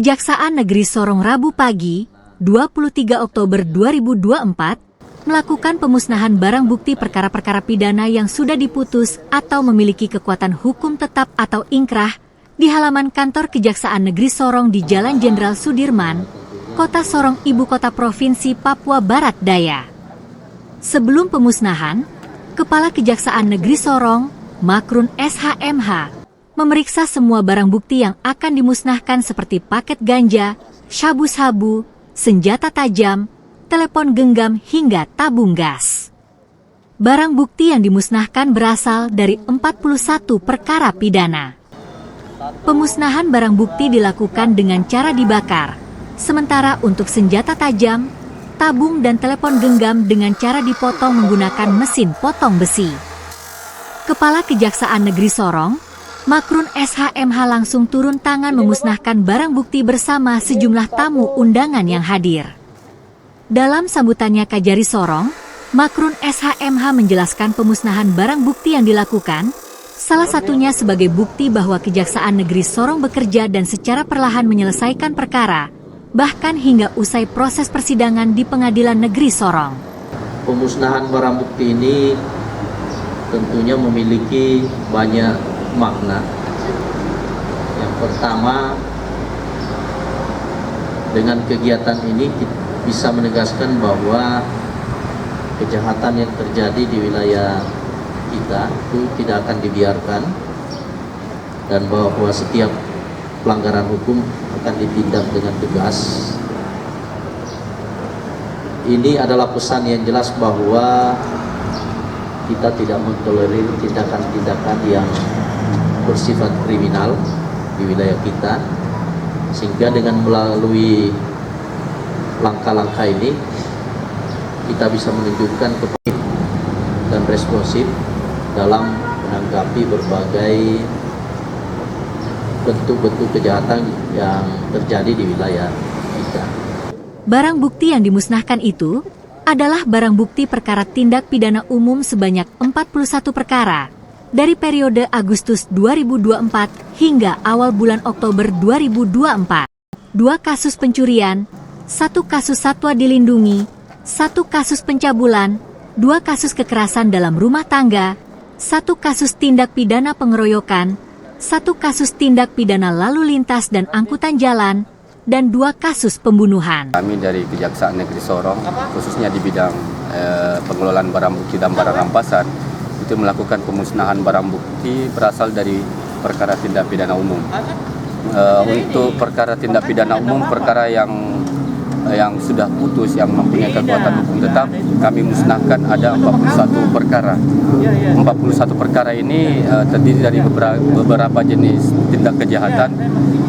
Kejaksaan Negeri Sorong Rabu pagi, 23 Oktober 2024, melakukan pemusnahan barang bukti perkara-perkara pidana yang sudah diputus atau memiliki kekuatan hukum tetap atau ingkrah di halaman kantor Kejaksaan Negeri Sorong di Jalan Jenderal Sudirman, Kota Sorong, Ibu Kota Provinsi Papua Barat Daya. Sebelum pemusnahan, Kepala Kejaksaan Negeri Sorong, Makrun SHMH, memeriksa semua barang bukti yang akan dimusnahkan seperti paket ganja, sabu-sabu, senjata tajam, telepon genggam hingga tabung gas. Barang bukti yang dimusnahkan berasal dari 41 perkara pidana. Pemusnahan barang bukti dilakukan dengan cara dibakar, sementara untuk senjata tajam, tabung dan telepon genggam dengan cara dipotong menggunakan mesin potong besi. Kepala Kejaksaan Negeri Sorong, Makrun SHMH langsung turun tangan memusnahkan barang bukti bersama sejumlah tamu undangan yang hadir. Dalam sambutannya Kajari Sorong, Makrun SHMH menjelaskan pemusnahan barang bukti yang dilakukan, salah satunya sebagai bukti bahwa Kejaksaan Negeri Sorong bekerja dan secara perlahan menyelesaikan perkara, bahkan hingga usai proses persidangan di Pengadilan Negeri Sorong. Pemusnahan barang bukti ini tentunya memiliki banyak makna. Yang pertama, dengan kegiatan ini bisa menegaskan bahwa kejahatan yang terjadi di wilayah kita itu tidak akan dibiarkan dan bahwa setiap pelanggaran hukum akan ditindak dengan tegas. Ini adalah pesan yang jelas bahwa kita tidak mentolerir tindakan-tindakan yang bersifat kriminal di wilayah kita, sehingga dengan melalui langkah-langkah ini kita bisa menunjukkan kepada dan responsif dalam menanggapi berbagai bentuk-bentuk kejahatan yang terjadi di wilayah kita. Barang bukti yang dimusnahkan itu adalah barang bukti perkara tindak pidana umum sebanyak 41 perkara dari periode Agustus 2024 hingga awal bulan Oktober 2024. 2 kasus pencurian, 1 kasus satwa dilindungi, 1 kasus pencabulan, 2 kasus kekerasan dalam rumah tangga, 1 kasus tindak pidana pengeroyokan, 1 kasus tindak pidana lalu lintas dan angkutan jalan, dan 2 kasus pembunuhan. Kami dari Kejaksaan Negeri Sorong, khususnya di bidang pengelolaan barang bukti dan barang rampasan, itu melakukan pemusnahan barang bukti berasal dari perkara tindak pidana umum. Untuk perkara tindak pidana umum, perkara yang sudah putus, yang mempunyai kekuatan hukum tetap, kami musnahkan ada 41 perkara. 41 perkara ini terdiri dari beberapa jenis tindak kejahatan,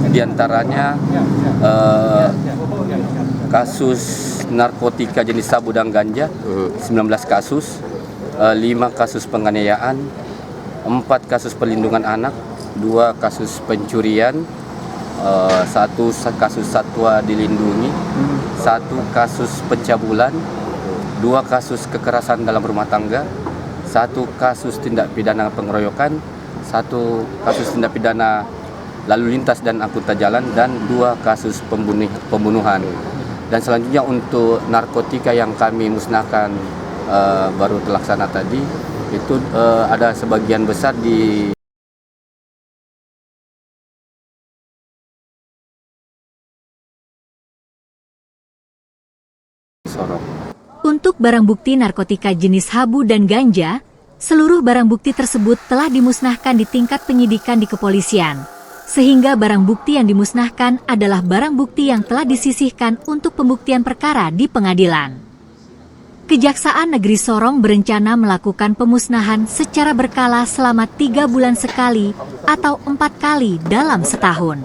diantaranya kasus narkotika jenis sabu dan ganja, 19 kasus, 5 kasus penganiayaan, 4 kasus perlindungan anak, 2 kasus pencurian, 1 kasus satwa dilindungi, 1 kasus pencabulan, 2 kasus kekerasan dalam rumah tangga, 1 kasus tindak pidana pengeroyokan, 1 kasus tindak pidana lalu lintas dan angkutan jalan, dan 2 kasus pembunuhan. Dan selanjutnya untuk narkotika yang kami musnahkan baru terlaksana tadi, itu ada sebagian besar di Sorong. Untuk barang bukti narkotika jenis sabu dan ganja, seluruh barang bukti tersebut telah dimusnahkan di tingkat penyidikan di kepolisian, sehingga barang bukti yang dimusnahkan adalah barang bukti yang telah disisihkan untuk pembuktian perkara di pengadilan. Kejaksaan Negeri Sorong berencana melakukan pemusnahan secara berkala selama 3 bulan sekali atau 4 kali dalam setahun.